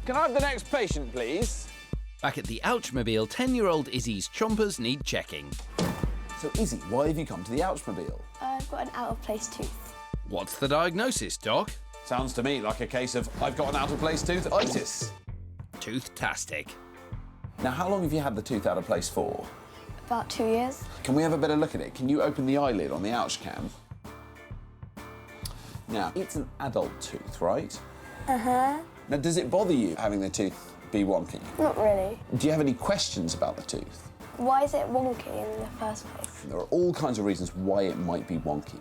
Can I have the next patient, please? Back at the Ouchmobile, 10-year-old Izzy's chompers need checking. So, Izzy, why have you come to the Ouchmobile? I've got an out-of-place tooth. What's the diagnosis, Doc? Sounds to me like a case of I've got an out-of-place tooth-itis. Tooth-tastic. Now, how long have you had the tooth out of place for? About 2 years. Can we have a better look at it? Can you open the eyelid on the ouch cam? Now, it's an adult tooth, right? Uh-huh. Now, does it bother you having the tooth be wonky? Not really. Do you have any questions about the tooth? Why is it wonky in the first place? There are all kinds of reasons why it might be wonky.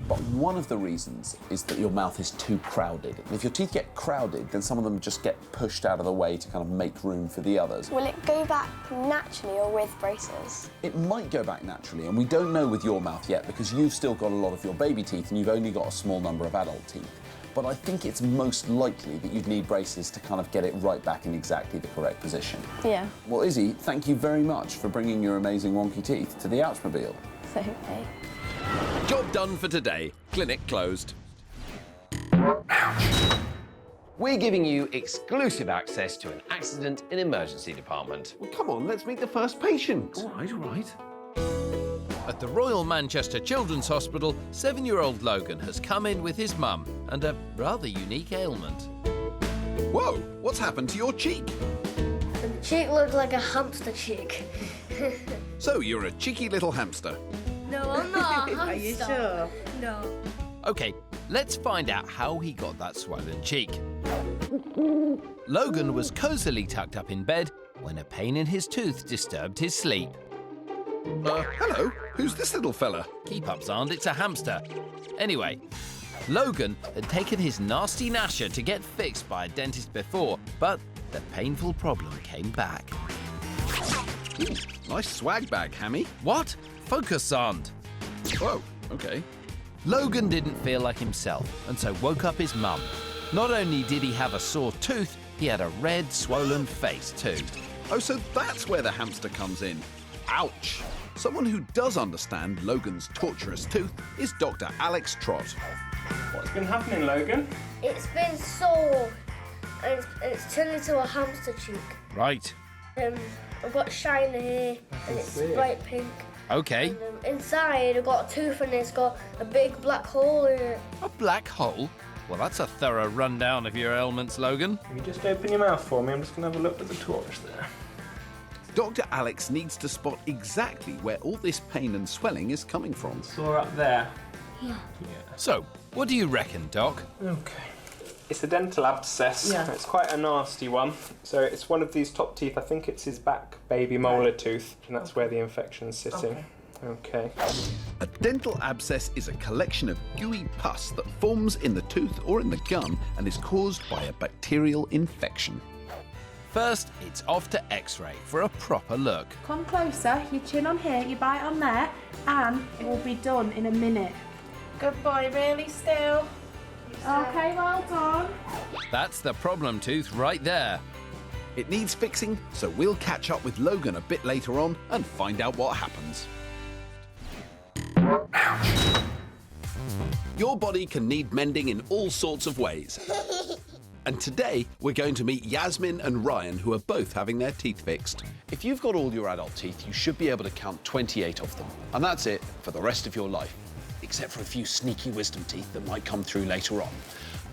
But one of the reasons is that your mouth is too crowded. And if your teeth get crowded, then some of them just get pushed out of the way to kind of make room for the others. Will it go back naturally or with braces? It might go back naturally, and we don't know with your mouth yet because you've still got a lot of your baby teeth and you've only got a small number of adult teeth. But I think it's most likely that you'd need braces to kind of get it right back in exactly the correct position. Yeah. Well, Izzy, thank you very much for bringing your amazing wonky teeth to the Ouchmobile. So, okay. Job done for today. Clinic closed. We're giving you exclusive access to an accident and emergency department. Well, come on, let's meet the first patient. All right. At the Royal Manchester Children's Hospital, 7-year-old Logan has come in with his mum and a rather unique ailment. Whoa, what's happened to your cheek? The cheek looked like a hamster cheek. So you're a cheeky little hamster. No, I'm not a hamster. Are you sure? No. OK, let's find out how he got that swollen cheek. Logan was cosily tucked up in bed when a pain in his tooth disturbed his sleep. Hello, who's this little fella? Keep up, Xand, it's a hamster. Anyway, Logan had taken his nasty gnasher to get fixed by a dentist before, but the painful problem came back. Ooh, nice swag bag, Hammy. What? Focus, Xand. Whoa, okay. Logan didn't feel like himself and so woke up his mum. Not only did he have a sore tooth, he had a red, swollen face too. Oh, so that's where the hamster comes in. Ouch! Someone who does understand Logan's torturous tooth is Dr. Alex Trott. What's been happening, Logan? It's been sore, and it's turned into a hamster cheek. Right. I've got shine here, and it's bright pink. OK. And inside, I've got a tooth, and it's got a big black hole in it. A black hole? Well, that's a thorough rundown of your ailments, Logan. Can you just open your mouth for me? I'm just going to have a look at the torch there. Dr. Alex needs to spot exactly where all this pain and swelling is coming from. Sore up there. Yeah. So, what do you reckon, Doc? Okay. It's a dental abscess. Yeah. It's quite a nasty one. So it's one of these top teeth. I think it's his back baby molar tooth, and that's where the infection's sitting. Okay. A dental abscess is a collection of gooey pus that forms in the tooth or in the gum and is caused by a bacterial infection. First, it's off to X-ray for a proper look. Come closer, your chin on here, your bite on there, and it will be done in a minute. Good boy, really still. Okay, well done. That's the problem tooth right there. It needs fixing, so we'll catch up with Logan a bit later on and find out what happens. Your body can need mending in all sorts of ways. And today, we're going to meet Yasmin and Ryan, who are both having their teeth fixed. If you've got all your adult teeth, you should be able to count 28 of them. And that's it for the rest of your life, except for a few sneaky wisdom teeth that might come through later on.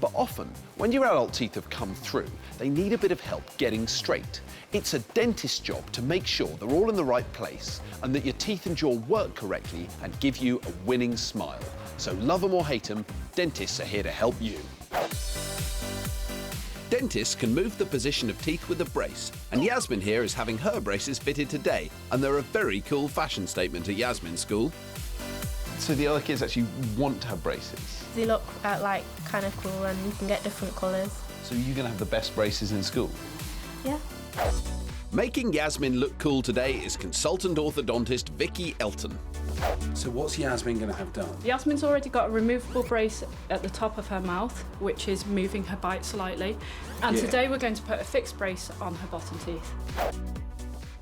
But often, when your adult teeth have come through, they need a bit of help getting straight. It's a dentist's job to make sure they're all in the right place and that your teeth and jaw work correctly and give you a winning smile. So love them or hate them, dentists are here to help you. Dentists can move the position of teeth with a brace, and Yasmin here is having her braces fitted today, and they're a very cool fashion statement at Yasmin's school. So the other kids actually want to have braces? They look like kind of cool, and you can get different colours. So you're going to have the best braces in school? Yeah. Making Yasmin look cool today is consultant orthodontist Vicky Elton. So what's Yasmin going to have done? Yasmin's already got a removable brace at the top of her mouth, which is moving her bite slightly. And today we're going to put a fixed brace on her bottom teeth.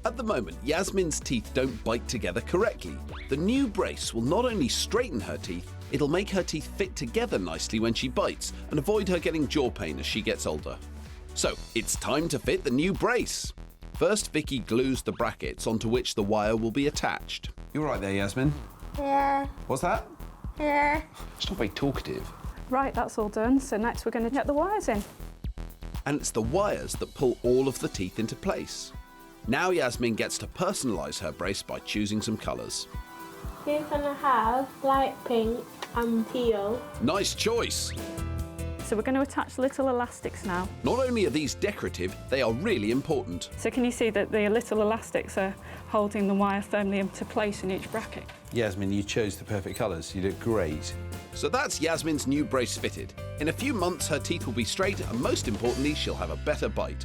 At the moment, Yasmin's teeth don't bite together correctly. The new brace will not only straighten her teeth, it'll make her teeth fit together nicely when she bites and avoid her getting jaw pain as she gets older. So, it's time to fit the new brace. First, Vicky glues the brackets onto which the wire will be attached. You all right there, Yasmin? Yeah. What's that? Yeah. It's not very talkative. Right, that's all done. So next we're going to get the wires in. And it's the wires that pull all of the teeth into place. Now Yasmin gets to personalise her brace by choosing some colours. You're going to have light pink and teal. Nice choice! So we're going to attach little elastics now. Not only are these decorative, they are really important. So can you see that the little elastics are holding the wire firmly into place in each bracket? Yasmin, you chose the perfect colours. You look great. So that's Yasmin's new brace fitted. In a few months, her teeth will be straight, and most importantly, she'll have a better bite.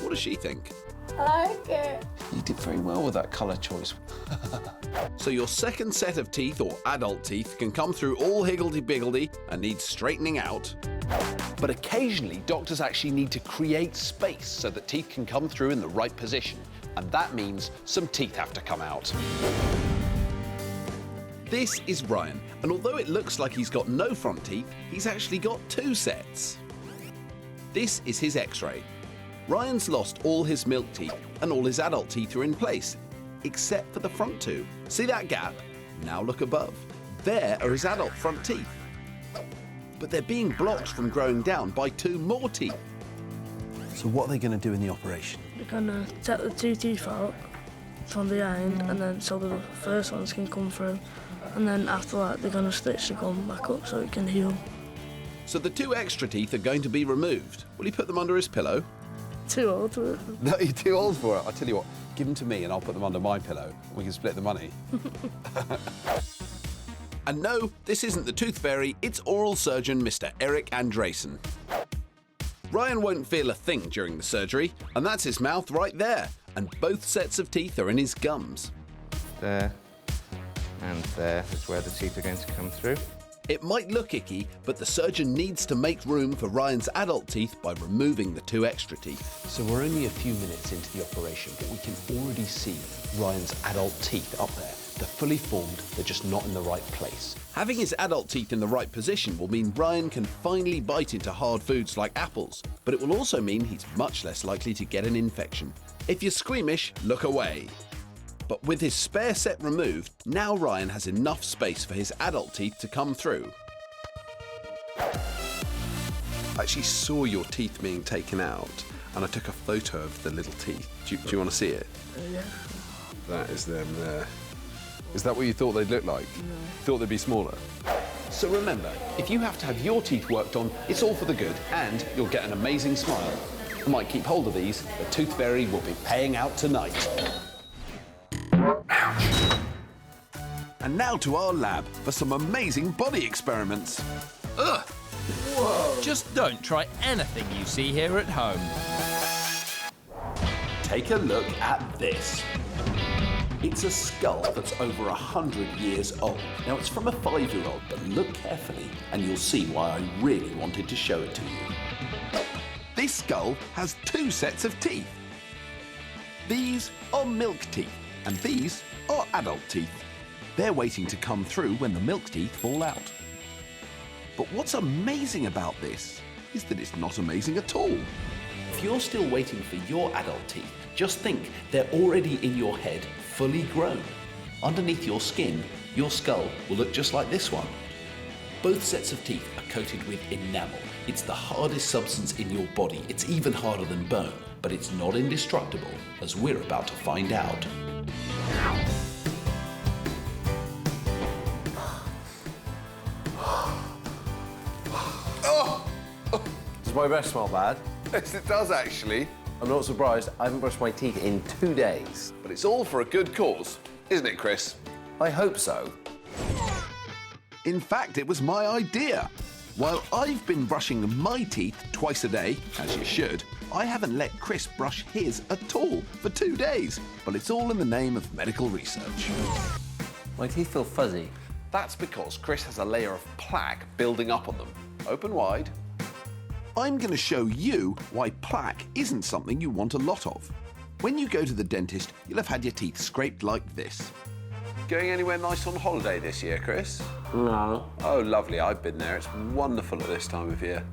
What does she think? I like it. You did very well with that colour choice. So your second set of teeth, or adult teeth, can come through all higgledy-piggledy and need straightening out. But occasionally, doctors actually need to create space so that teeth can come through in the right position. And that means some teeth have to come out. This is Ryan, and although it looks like he's got no front teeth, he's actually got 2 sets. This is his X-ray. Ryan's lost all his milk teeth, and all his adult teeth are in place, except for the front 2. See that gap? Now look above. There are his adult front teeth. But they're being blocked from growing down by 2 more teeth. So what are they going to do in the operation? They're going to take the 2 teeth out from behind, and then so the first ones can come through. And then after that, they're going to stitch the gum back up so it can heal. So the 2 extra teeth are going to be removed. Will he put them under his pillow? Too old for it. No, you're too old for it. I'll tell you what, give them to me and I'll put them under my pillow. We can split the money. And no, this isn't the tooth fairy, it's oral surgeon Mr. Eric Andresen. Ryan won't feel a thing during the surgery, and that's his mouth right there. And both sets of teeth are in his gums. There and there is where the teeth are going to come through. It might look icky, but the surgeon needs to make room for Ryan's adult teeth by removing the 2 extra teeth. So we're only a few minutes into the operation, but we can already see Ryan's adult teeth up there. They're fully formed, they're just not in the right place. Having his adult teeth in the right position will mean Ryan can finally bite into hard foods like apples, but it will also mean he's much less likely to get an infection. If you're squeamish, look away. But with his spare set removed, now Ryan has enough space for his adult teeth to come through. I actually saw your teeth being taken out, and I took a photo of the little teeth. Do you want to see it? Yeah. That is them there. Is that what you thought they'd look like? No. Thought they'd be smaller? So remember, if you have to have your teeth worked on, it's all for the good, and you'll get an amazing smile. I might keep hold of these. The tooth fairy will be paying out tonight. And now to our lab for some amazing body experiments. Ugh! Whoa. Just don't try anything you see here at home. Take a look at this. It's a skull that's over 100 years old. Now, it's from a 5-year-old, but look carefully and you'll see why I really wanted to show it to you. This skull has 2 sets of teeth. These are milk teeth, and these are adult teeth. They're waiting to come through when the milk teeth fall out. But what's amazing about this is that it's not amazing at all. If you're still waiting for your adult teeth, just think they're already in your head, fully grown. Underneath your skin, your skull will look just like this one. Both sets of teeth are coated with enamel. It's the hardest substance in your body. It's even harder than bone, but it's not indestructible, as we're about to find out. Does my breath smell bad? Yes, it does actually. I'm not surprised. I haven't brushed my teeth in 2 days. But it's all for a good cause, isn't it, Chris? I hope so. In fact, it was my idea. While I've been brushing my teeth twice a day, as you should, I haven't let Chris brush his at all for 2 days. But it's all in the name of medical research. My teeth feel fuzzy. That's because Chris has a layer of plaque building up on them. Open wide. I'm going to show you why plaque isn't something you want a lot of. When you go to the dentist, you'll have had your teeth scraped like this. Going anywhere nice on holiday this year, Chris? No. Oh, lovely. I've been there. It's wonderful at this time of year.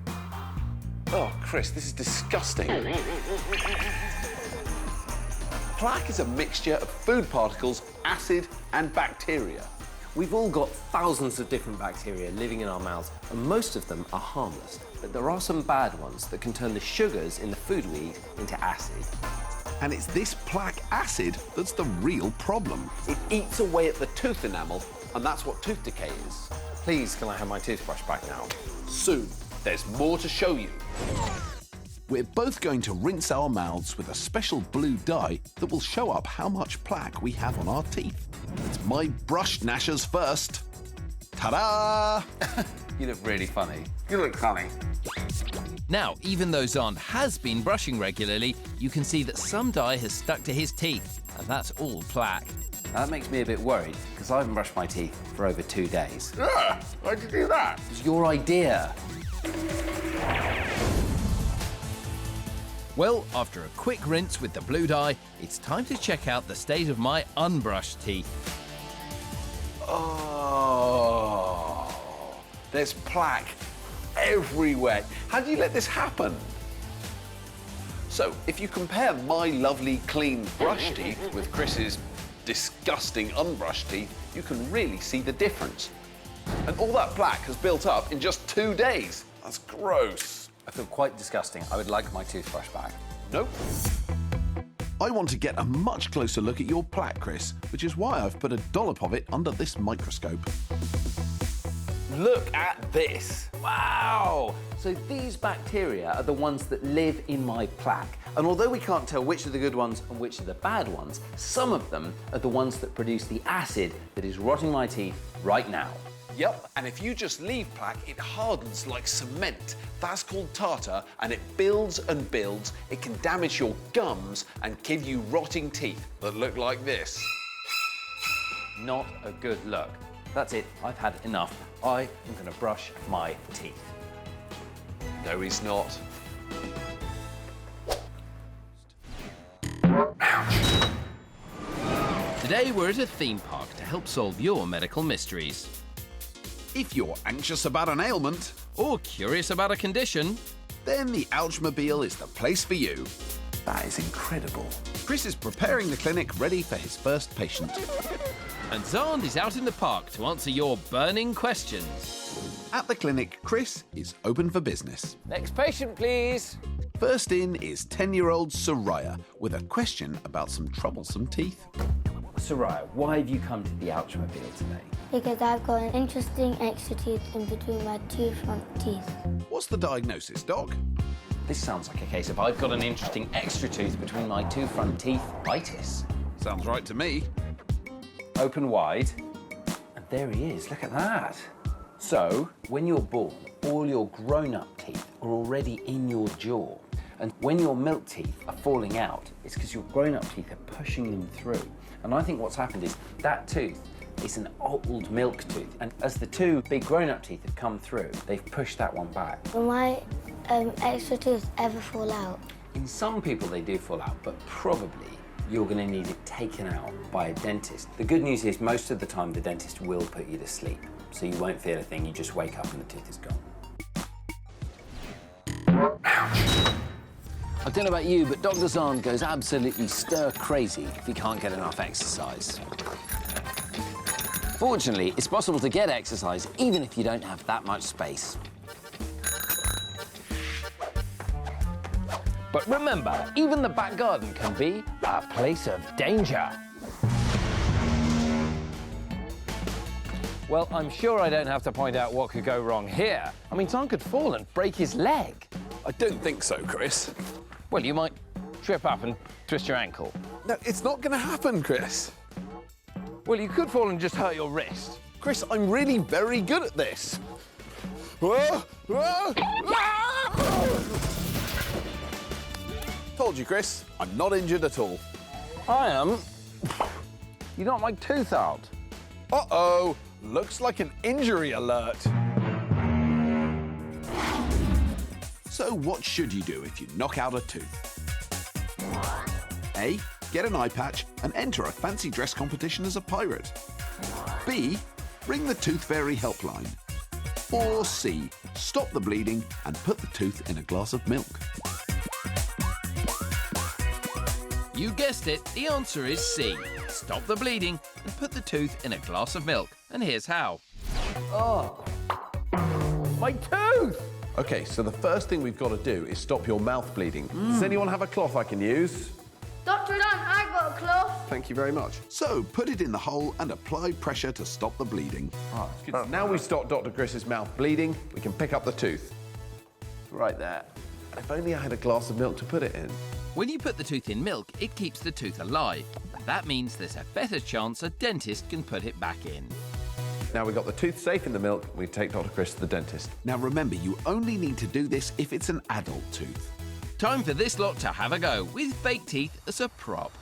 Oh, Chris, this is disgusting. Plaque is a mixture of food particles, acid and bacteria. We've all got thousands of different bacteria living in our mouths, and most of them are harmless. But there are some bad ones that can turn the sugars in the food we eat into acid. And it's this plaque acid that's the real problem. It eats away at the tooth enamel, and that's what tooth decay is. Please, can I have my toothbrush back now? Soon, there's more to show you. We're both going to rinse our mouths with a special blue dye that will show up how much plaque we have on our teeth. It's my brush gnashers first. Ta-da! You look really funny. You look funny. Now, even though Xand has been brushing regularly, you can see that some dye has stuck to his teeth, and that's all plaque. That makes me a bit worried, because I haven't brushed my teeth for over 2 days. Yeah, why'd you do that? It was your idea. Well, after a quick rinse with the blue dye, it's time to check out the state of my unbrushed teeth. Oh, there's plaque everywhere. How do you let this happen? So, if you compare my lovely clean brush teeth with Chris's disgusting unbrushed teeth, you can really see the difference. And all that plaque has built up in just 2 days. That's gross. I feel quite disgusting. I would like my toothbrush back. Nope. I want to get a much closer look at your plaque, Chris, which is why I've put a dollop of it under this microscope. Look at this. Wow! So these bacteria are the ones that live in my plaque. And although we can't tell which are the good ones and which are the bad ones, some of them are the ones that produce the acid that is rotting my teeth right now. Yep, and if you just leave plaque, it hardens like cement. That's called tartar, and it builds and builds. It can damage your gums and give you rotting teeth that look like this. Not a good look. That's it, I've had enough. I am gonna brush my teeth. No, he's not. Today we're at a theme park to help solve your medical mysteries. If you're anxious about an ailment, Or curious about a condition, then the Ouchmobile is the place for you. That is incredible. Chris is preparing the clinic ready for his first patient. and Xand is out in the park to answer your burning questions. At the clinic, Chris is open for business. Next patient, please. First in is 10-year-old Soraya with a question about some troublesome teeth. Soraya, why have you come to the Ouchmobile today? Because I've got an interesting extra tooth in between my two front teeth. What's the diagnosis, Doc? This sounds like a case of I've got an interesting extra tooth between my two front teeth, itis. Sounds right to me. Open wide. And there he is, look at that. So, when you're born, all your grown-up teeth are already in your jaw. And when your milk teeth are falling out, it's because your grown-up teeth are pushing them through. And I think what's happened is that tooth is an old milk tooth. And as the two big grown-up teeth have come through, they've pushed that one back. Will my extra tooth ever fall out? In some people, they do fall out, but probably you're going to need it taken out by a dentist. The good news is most of the time the dentist will put you to sleep, so you won't feel a thing, you just wake up and the tooth is gone. I don't know about you, but Dr. Xand goes absolutely stir-crazy if he can't get enough exercise. Fortunately, it's possible to get exercise even if you don't have that much space. But remember, even the back garden can be a place of danger. Well, I'm sure I don't have to point out what could go wrong here. I mean, Xand could fall and break his leg. I don't think so, Chris. Well, you might trip up and twist your ankle. No, it's not going to happen, Chris. Well, you could fall and just hurt your wrist. Chris, I'm really very good at this. Whoa! Whoa! Told you, Chris. I'm not injured at all. I am. You knocked my tooth out. Uh-oh. Looks like an injury alert. So what should you do if you knock out a tooth? A. Get an eye patch and enter a fancy dress competition as a pirate. B. Ring the Tooth Fairy helpline. Or C, stop the bleeding and put the tooth in a glass of milk. You guessed it, the answer is C. Stop the bleeding and put the tooth in a glass of milk. And here's how. Oh, my tooth! OK, so the first thing we've got to do is stop your mouth bleeding. Does anyone have a cloth I can use? Dr. Dan, I got a cloth. Thank you very much. So put it in the hole and apply pressure to stop the bleeding. Now we've stopped Dr. Chris's mouth bleeding, we can pick up the tooth. Right there. If only I had a glass of milk to put it in. When you put the tooth in milk, it keeps the tooth alive. That means there's a better chance a dentist can put it back in. Now we've got the tooth safe in the milk, we take Dr. Chris to the dentist. Now remember, you only need to do this if it's an adult tooth. Time for this lot to have a go, with fake teeth as a prop.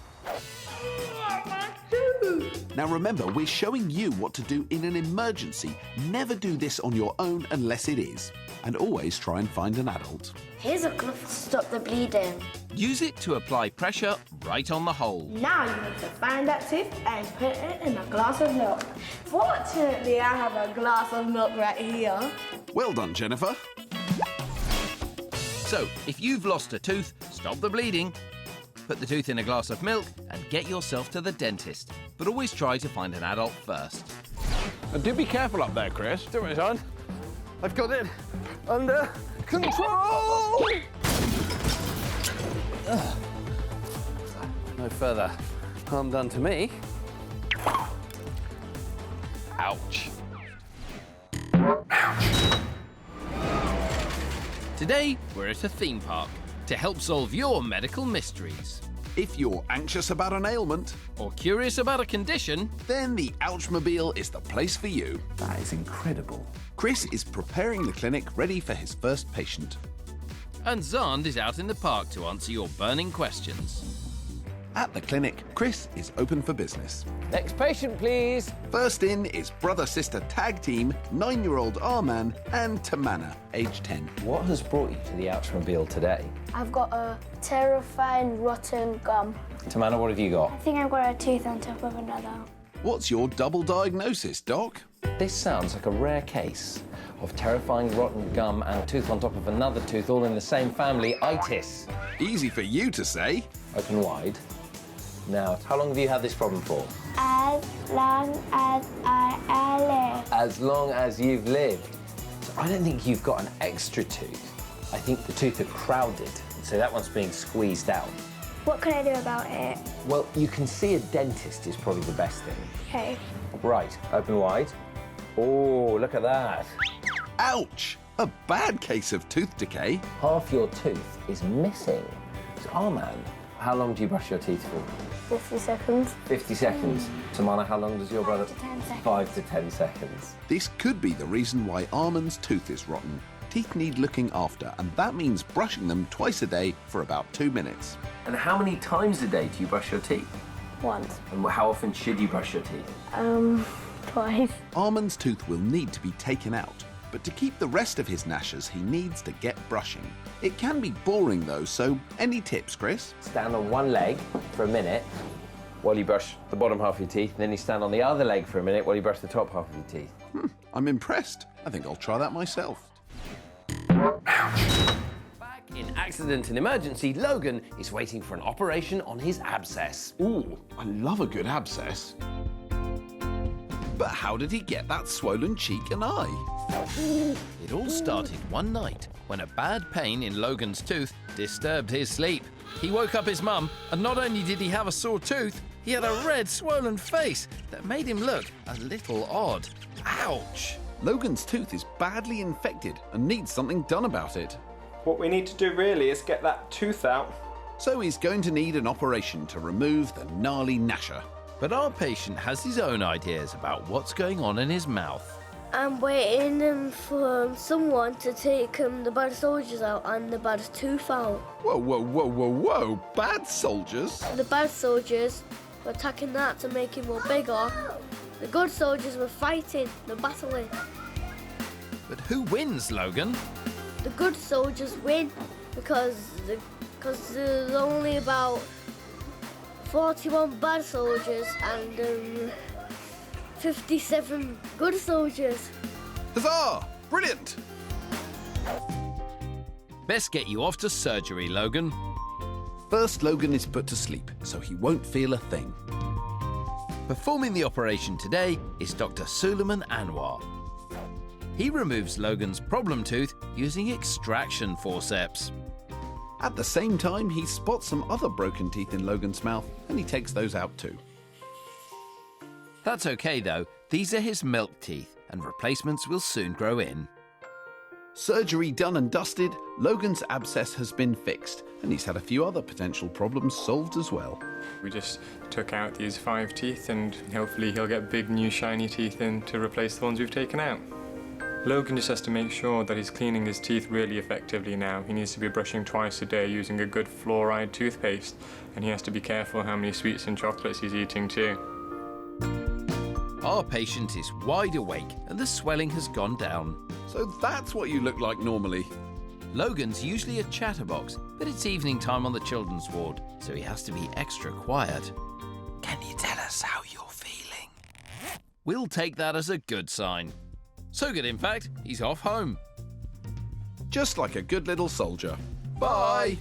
Now remember, we're showing you what to do in an emergency. Never do this on your own unless it is. And always try and find an adult. Here's a cloth to stop the bleeding. Use it to apply pressure right on the hole. Now you need to find that tooth and put it in a glass of milk. Fortunately, I have a glass of milk right here. Well done, Jennifer. So, if you've lost a tooth, stop the bleeding, put the tooth in a glass of milk and get yourself to the dentist. But always try to find an adult first. And do be careful up there, Chris. Do it, son. I've got it under control! No further harm done to me. Ouch. Today, we're at a theme park to help solve your medical mysteries. If you're anxious about an ailment or curious about a condition, then the Ouchmobile is the place for you. That is incredible. Chris is preparing the clinic ready for his first patient. And Xand is out in the park to answer your burning questions. At the clinic, Chris is open for business. Next patient, please. First in is brother-sister tag team, 9-year-old Arman and Tamana, age 10. What has brought you to the Ouchmobile today? I've got a terrifying rotten gum. Tamana, what have you got? I think I've got a tooth on top of another. What's your double diagnosis, Doc? This sounds like a rare case of terrifying rotten gum and a tooth on top of another tooth, all in the same family, itis. Easy for you to say. Open wide. Now, how long have you had this problem for? As long as I live. As long as you've lived. So I don't think you've got an extra tooth. I think the tooth are crowded, so that one's being squeezed out. What can I do about it? Well, you can see a dentist is probably the best thing. Okay. Right, open wide. Oh, look at that. Ouch! A bad case of tooth decay. Half your tooth is missing. So, Arman, how long do you brush your teeth for? 50 seconds. 50 seconds. Tamana, how long does your brother? 5 to 10 seconds. 5 to 10 seconds. This could be the reason why Arman's tooth is rotten. Teeth need looking after, and that means brushing them twice a day for about 2 minutes. And how many times a day do you brush your teeth? Once. And how often should you brush your teeth? Twice. Arman's tooth will need to be taken out, but to keep the rest of his gnashers, he needs to get brushing. It can be boring though, so any tips, Chris? Stand on one leg for a minute while you brush the bottom half of your teeth, and then you stand on the other leg for a minute while you brush the top half of your teeth. I'm impressed. I think I'll try that myself. Back in accident and emergency, Logan is waiting for an operation on his abscess. Ooh, I love a good abscess. But how did he get that swollen cheek and eye? It all started one night when a bad pain in Logan's tooth disturbed his sleep. He woke up his mum, and not only did he have a sore tooth, he had a red, swollen face that made him look a little odd. Ouch! Logan's tooth is badly infected and needs something done about it. What we need to do really is get that tooth out. So he's going to need an operation to remove the gnarly gnasher. But our patient has his own ideas about what's going on in his mouth. I'm waiting for someone to take the bad soldiers out and the bad tooth out. Whoa, whoa, whoa, whoa, whoa! Bad soldiers? The bad soldiers were attacking that to make it more bigger. The good soldiers were fighting, they're battling. But who wins, Logan? The good soldiers win because there's only about 41 bad soldiers and 57 good soldiers. Huzzah! Brilliant! Best get you off to surgery, Logan. First, Logan is put to sleep, so he won't feel a thing. Performing the operation today is Dr. Suleiman Anwar. He removes Logan's problem tooth using extraction forceps. At the same time, he spots some other broken teeth in Logan's mouth, and he takes those out too. That's okay though, these are his milk teeth, and replacements will soon grow in. Surgery done and dusted, Logan's abscess has been fixed, and he's had a few other potential problems solved as well. We just took out these 5 teeth, and hopefully he'll get big new shiny teeth in to replace the ones we've taken out. Logan just has to make sure that he's cleaning his teeth really effectively now. He needs to be brushing twice a day using a good fluoride toothpaste, and he has to be careful how many sweets and chocolates he's eating too. Our patient is wide awake and the swelling has gone down. So that's what you look like normally. Logan's usually a chatterbox, but it's evening time on the children's ward, so he has to be extra quiet. Can you tell us how you're feeling? We'll take that as a good sign. So good, in fact, he's off home. Just like a good little soldier. Bye!